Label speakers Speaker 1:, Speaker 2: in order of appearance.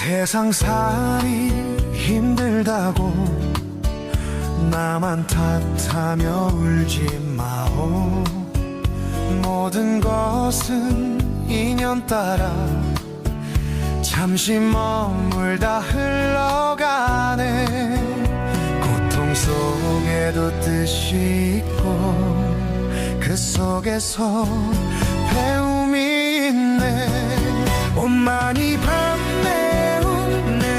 Speaker 1: 세상살이 힘들다고 나만 탓하며 울지 마오. 모든 것은 인연 따라 잠시 머물다 흘러가네. 고통 속에도 뜻이 있고 그 속에서 배움이 있네. 옷 많이 밤내운 내